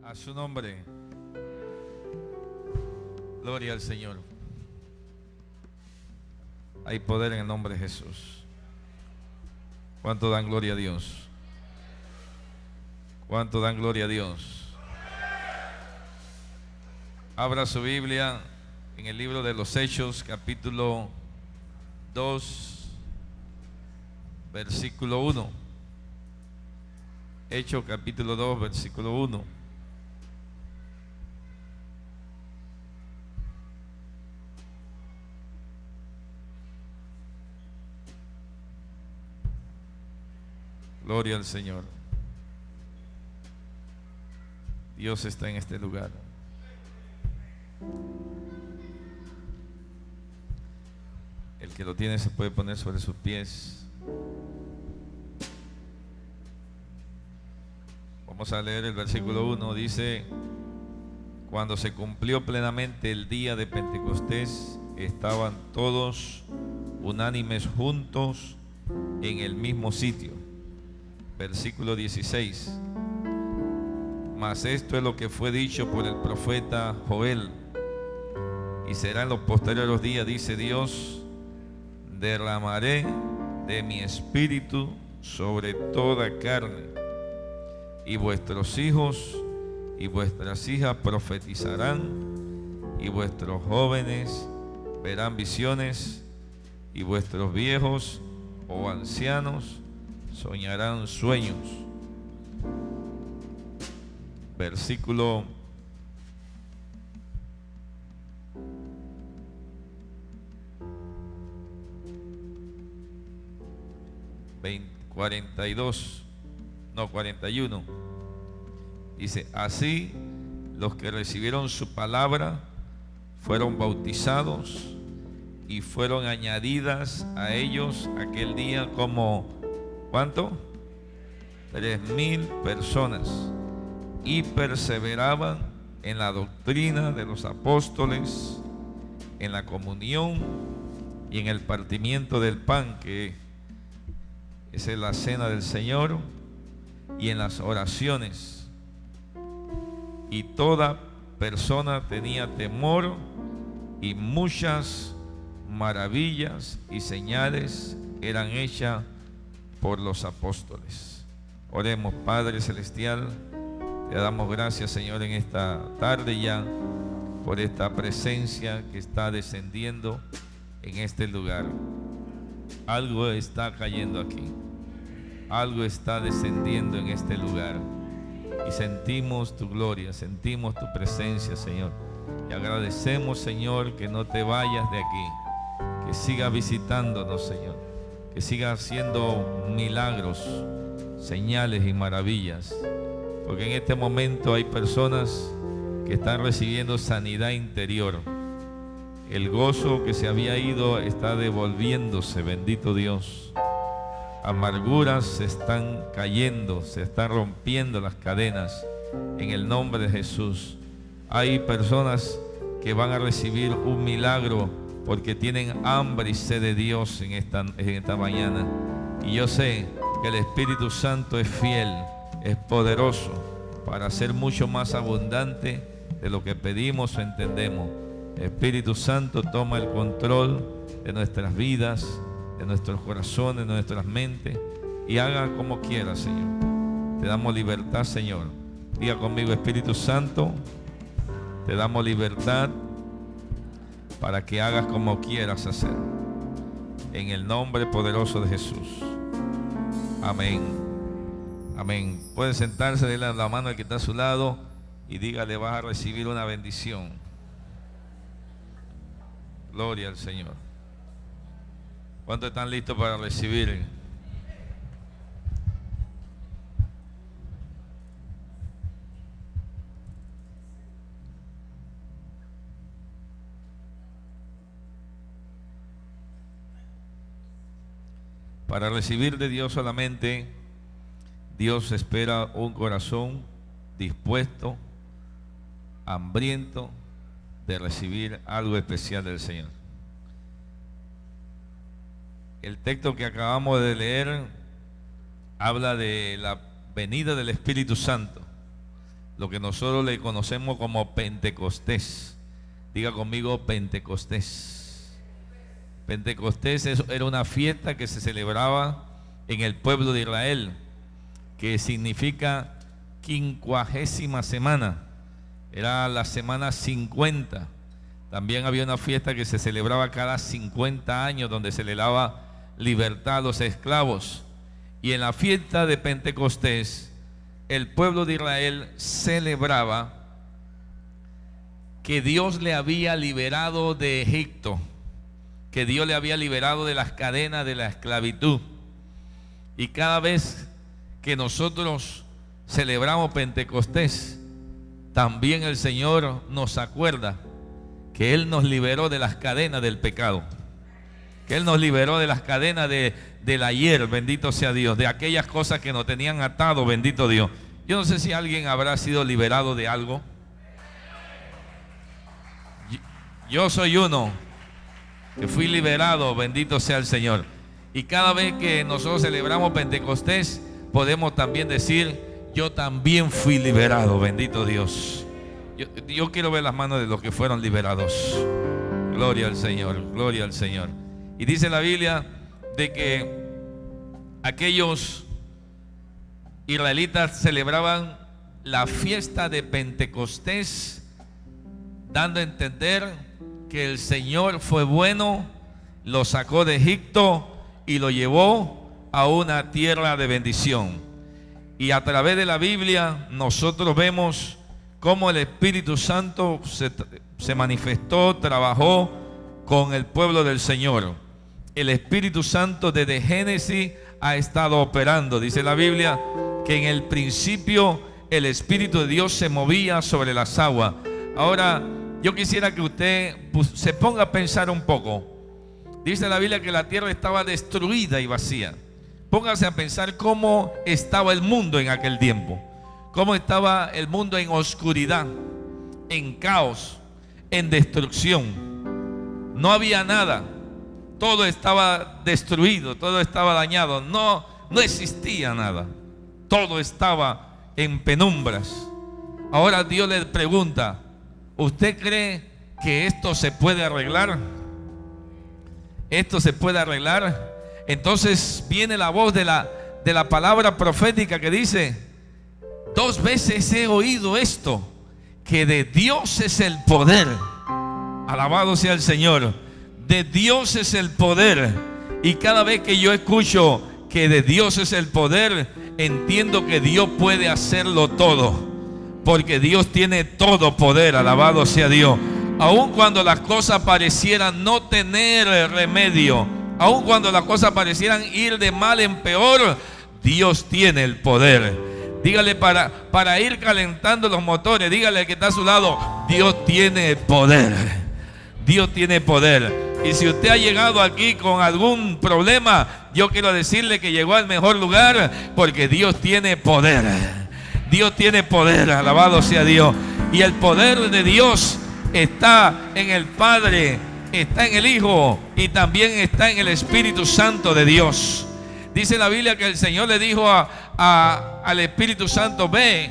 A su nombre. Gloria al Señor. Hay poder en el nombre de Jesús. ¿Cuánto dan gloria a Dios? ¿Cuánto dan gloria a Dios? Abra su Biblia en el libro de los Hechos, capítulo 2, versículo 1. Hechos, capítulo 2, versículo 1. Gloria al Señor. Dios está en este lugar. El que lo tiene se puede poner sobre sus pies. Vamos a leer el versículo 1. Dice: cuando se cumplió plenamente el día de Pentecostés, estaban todos unánimes juntos en el mismo sitio. Versículo 16. Mas esto es lo que fue dicho por el profeta Joel. Y será en los posteriores días, dice Dios, derramaré de mi espíritu sobre toda carne, y vuestros hijos y vuestras hijas profetizarán, y vuestros jóvenes verán visiones, y vuestros viejos o ancianos soñarán sueños. Versículo 41. Dice: así los que recibieron su palabra fueron bautizados, y fueron añadidas a ellos aquel día como ¿cuánto? 3,000 personas, y perseveraban en la doctrina de los apóstoles, en la comunión y en el partimiento del pan, que esa es la cena del Señor, y en las oraciones. Y toda persona tenía temor, y muchas maravillas y señales eran hechas por los apóstoles. Oremos. Padre celestial, te damos gracias, Señor, en esta tarde ya por esta presencia que está descendiendo en este lugar. Algo está cayendo aquí, algo está descendiendo en este lugar, y sentimos tu gloria, sentimos tu presencia, Señor, y agradecemos, Señor, que no te vayas de aquí, que sigas visitándonos, Señor, que sigas haciendo milagros, señales y maravillas, porque en este momento hay personas que están recibiendo sanidad interior. El gozo que se había ido está devolviéndose, bendito Dios. Amarguras se están cayendo, se están rompiendo las cadenas en el nombre de Jesús. Hay personas que van a recibir un milagro porque tienen hambre y sed de Dios en esta mañana. Y yo sé que el Espíritu Santo es fiel, es poderoso para hacer mucho más abundante de lo que pedimos o entendemos. Espíritu Santo, toma el control de nuestras vidas, de nuestros corazones, de nuestras mentes, y haga como quiera, Señor. Te damos libertad, Señor. Diga conmigo: Espíritu Santo, te damos libertad para que hagas como quieras hacer, en el nombre poderoso de Jesús. Amén. Amén. Puede sentarse, déle la mano al que está a su lado y dígale: vas a recibir una bendición. Gloria al Señor. ¿Cuántos están listos para recibir? Para recibir de Dios solamente, Dios espera un corazón dispuesto, hambriento de recibir algo especial del Señor. El texto que acabamos de leer habla de la venida del Espíritu Santo. lo que nosotros le conocemos como Pentecostés. Diga conmigo, Pentecostés. Pentecostés era una fiesta que se celebraba en el pueblo de Israel, que significa 50ª semana. Era la semana 50. También había una fiesta que se celebraba cada 50 años, donde se le daba libertad a los esclavos. Y en la fiesta de Pentecostés, el pueblo de Israel celebraba que Dios le había liberado de Egipto, que Dios le había liberado de las cadenas de la esclavitud. Y cada vez que nosotros celebramos Pentecostés, también el Señor nos acuerda que Él nos liberó de las cadenas del pecado, que Él nos liberó de las cadenas del ayer, bendito sea Dios, de aquellas cosas que nos tenían atado, bendito Dios. Yo no sé si alguien habrá sido liberado de algo. Yo soy uno que fui liberado, bendito sea el Señor. Y cada vez que nosotros celebramos Pentecostés, podemos también decir: yo también fui liberado, bendito Dios. Yo quiero ver las manos de los que fueron liberados. Gloria al Señor, gloria al Señor. Y dice la Biblia de que aquellos israelitas celebraban la fiesta de Pentecostés, dando a entender que el Señor fue bueno, lo sacó de Egipto y lo llevó a una tierra de bendición. Y a través de la Biblia nosotros vemos cómo el Espíritu Santo se manifestó, trabajó con el pueblo del Señor. El Espíritu Santo desde Génesis ha estado operando. Dice la Biblia que en el principio el Espíritu de Dios se movía sobre las aguas. Ahora yo quisiera que usted se ponga a pensar un poco. Dice la Biblia que la tierra estaba destruida y vacía. Póngase a pensar cómo estaba el mundo en aquel tiempo. Cómo estaba el mundo en oscuridad, en caos, en destrucción. No había nada. Todo estaba destruido, todo estaba dañado. No existía nada. Todo estaba en penumbras. Ahora Dios le pregunta: ¿usted cree que esto se puede arreglar? ¿Esto se puede arreglar? Entonces viene la voz de la palabra profética que dice: 2 veces he oído esto, que de Dios es el poder. Alabado sea el Señor. De Dios es el poder. Y cada vez que yo escucho que de Dios es el poder, entiendo que Dios puede hacerlo todo, porque Dios tiene todo poder. Alabado sea Dios. Aun cuando las cosas parecieran no tener remedio, aun cuando las cosas parecieran ir de mal en peor, Dios tiene el poder. Dígale para ir calentando los motores, dígale al que está a su lado: Dios tiene poder. Dios tiene poder. Y si usted ha llegado aquí con algún problema, yo quiero decirle que llegó al mejor lugar, porque Dios tiene poder. Dios tiene poder, alabado sea Dios. Y el poder de Dios está en el Padre, está en el Hijo y también está en el Espíritu Santo de Dios. Dice la Biblia que el Señor le dijo al Espíritu Santo: ve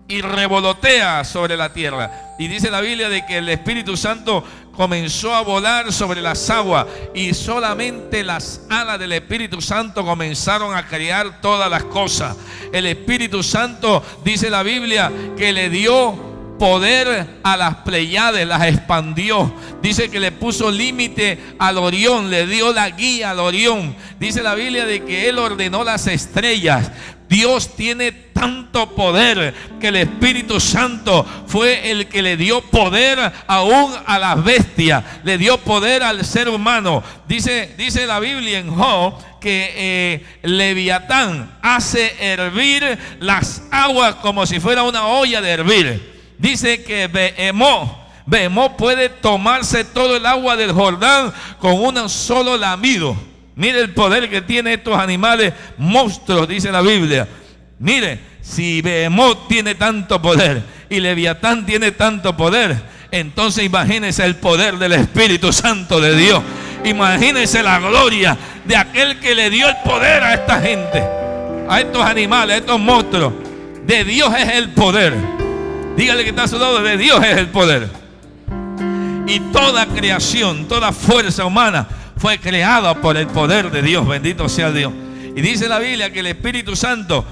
y revolotea sobre la tierra. Y dice la Biblia de que el Espíritu Santo comenzó a volar sobre las aguas, y solamente las alas del Espíritu Santo comenzaron a crear todas las cosas. El Espíritu Santo, dice la Biblia, que le dio poder a las Pleiades, las expandió. Dice que le puso límite al Orión, le dio la guía al Orión. Dice la Biblia de que Él ordenó las estrellas. Dios tiene tanto poder que el Espíritu Santo fue el que le dio poder aún a las bestias, le dio poder al ser humano. Dice la Biblia en Job que Leviatán hace hervir las aguas como si fuera una olla de hervir. Dice que Behemoth puede tomarse todo el agua del Jordán con un solo lamido. Mire el poder que tienen estos animales monstruos, dice la Biblia. Mire, si Behemoth tiene tanto poder y Leviatán tiene tanto poder, entonces imagínese el poder del Espíritu Santo de Dios. Imagínese la gloria de aquel que le dio el poder a esta gente, a estos animales, a estos monstruos. de Dios es el poder. Dígale que está a su lado, de Dios es el poder. Y toda creación, toda fuerza humana fue creada por el poder de Dios. Bendito sea Dios. Y dice la Biblia que el Espíritu Santo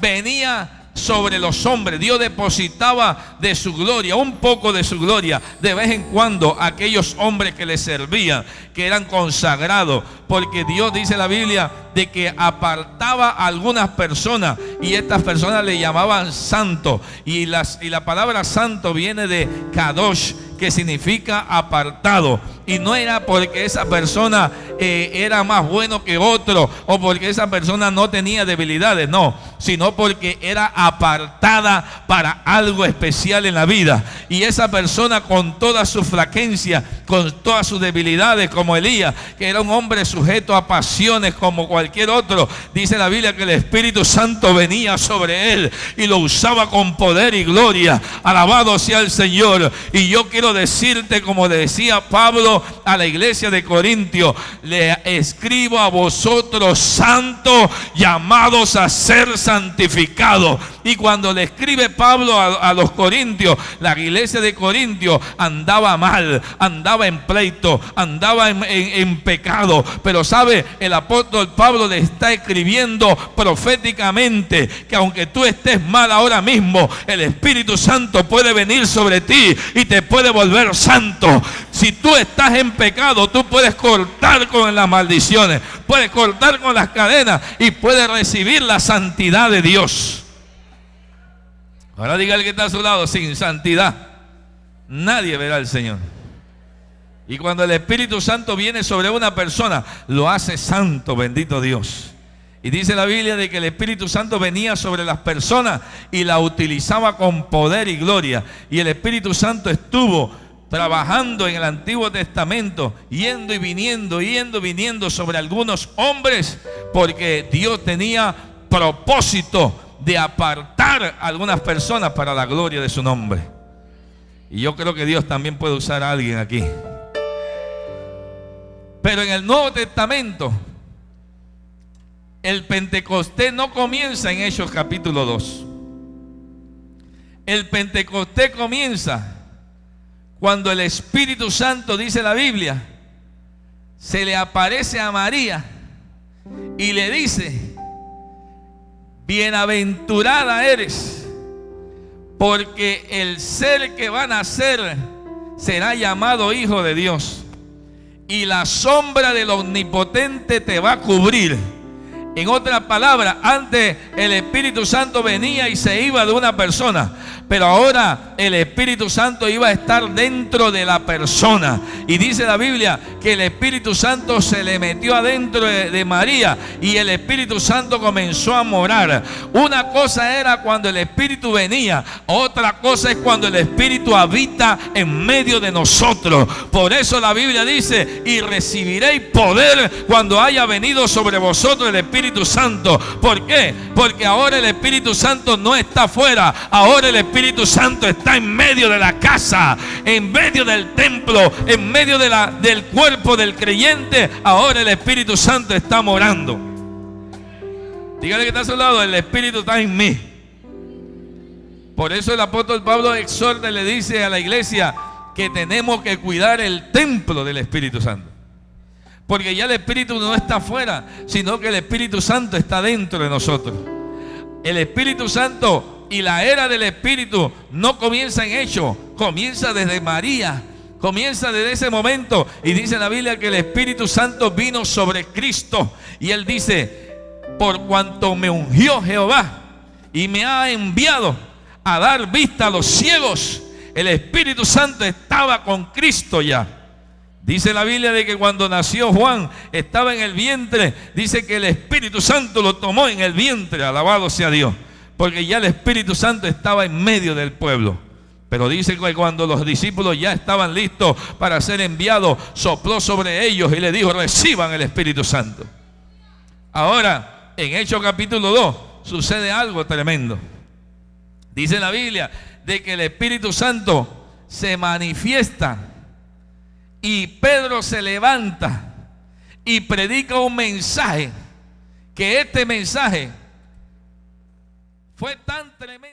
venía sobre los hombres. Dios depositaba de su gloria, un poco de su gloria, de vez en cuando a aquellos hombres que le servían, que eran consagrados, porque Dios, dice la Biblia, de que apartaba a algunas personas y estas personas le llamaban santo, y la palabra santo viene de kadosh, que significa apartado, y no era porque esa persona era más bueno que otro, o porque esa persona no tenía debilidades, no, sino porque era apartada para algo especial en la vida. Y esa persona, con toda su flaquencia, con todas sus debilidades, como Elías, que era un hombre sujeto a pasiones como cualquier otro, dice la Biblia que el Espíritu Santo venía sobre él y lo usaba con poder y gloria. Alabado sea el Señor. Y yo quiero decirte, como decía Pablo a la iglesia de Corintio, le escribo a vosotros santos, llamados a ser santificados. Y cuando le escribe Pablo a los corintios, la iglesia de Corintio andaba mal, andaba en pleito, andaba en pecado. Pero sabe, el apóstol Pablo le está escribiendo proféticamente que aunque tú estés mal ahora mismo, el Espíritu Santo puede venir sobre ti y te puede volver santo. Si tú estás en pecado, tú puedes cortar con las maldiciones, puedes cortar con las cadenas y puedes recibir la santidad de Dios. Ahora dígale que está a su lado, sin santidad nadie verá al Señor. Y cuando el Espíritu Santo viene sobre una persona, lo hace santo, bendito Dios. Y dice la Biblia de que el Espíritu Santo venía sobre las personas y la utilizaba con poder y gloria. Y el Espíritu Santo estuvo trabajando en el Antiguo Testamento, yendo y viniendo sobre algunos hombres, porque Dios tenía propósito de apartar a algunas personas para la gloria de su nombre. Y yo creo que Dios también puede usar a alguien aquí. Pero en el Nuevo Testamento, el Pentecostés no comienza en Hechos capítulo 2. El Pentecostés comienza cuando el Espíritu Santo, dice la Biblia, se le aparece a María y le dice: bienaventurada eres, porque el ser que va a nacer será llamado Hijo de Dios, y la sombra del Omnipotente te va a cubrir. En otras palabras, antes el Espíritu Santo venía y se iba de una persona, pero ahora el Espíritu Santo iba a estar dentro de la persona. Y dice la Biblia que el Espíritu Santo se le metió adentro de María y el Espíritu Santo comenzó a morar. Una cosa era cuando el Espíritu venía, otra cosa es cuando el Espíritu habita en medio de nosotros. Por eso la Biblia dice: y recibiréis poder cuando haya venido sobre vosotros el Espíritu Santo. ¿Por qué? Porque ahora el Espíritu Santo no está afuera, ahora el Espíritu Santo está en medio de la casa, en medio del templo, en medio del cuerpo del creyente. Ahora el Espíritu Santo está morando. Dígale que está a su lado: el Espíritu está en mí. Por eso el apóstol Pablo exhorta y le dice a la iglesia que tenemos que cuidar el templo del Espíritu Santo. Porque ya el Espíritu no está afuera, sino que el Espíritu Santo está dentro de nosotros. El Espíritu Santo y la era del Espíritu no comienza en Hechos, comienza desde María, comienza desde ese momento. Y dice la Biblia que el Espíritu Santo vino sobre Cristo. Y él dice: por cuanto me ungió Jehová y me ha enviado a dar vista a los ciegos. El Espíritu Santo estaba con Cristo ya. Dice la Biblia de que cuando nació Juan, estaba en el vientre. Dice que el Espíritu Santo lo tomó en el vientre. Alabado sea Dios. Porque ya el Espíritu Santo estaba en medio del pueblo. Pero dice que cuando los discípulos ya estaban listos para ser enviados, sopló sobre ellos y le dijo: reciban el Espíritu Santo. Ahora, en Hechos capítulo 2, sucede algo tremendo. Dice la Biblia de que el Espíritu Santo se manifiesta. Y Pedro se levanta y predica un mensaje, que este mensaje Fue tan tremendo.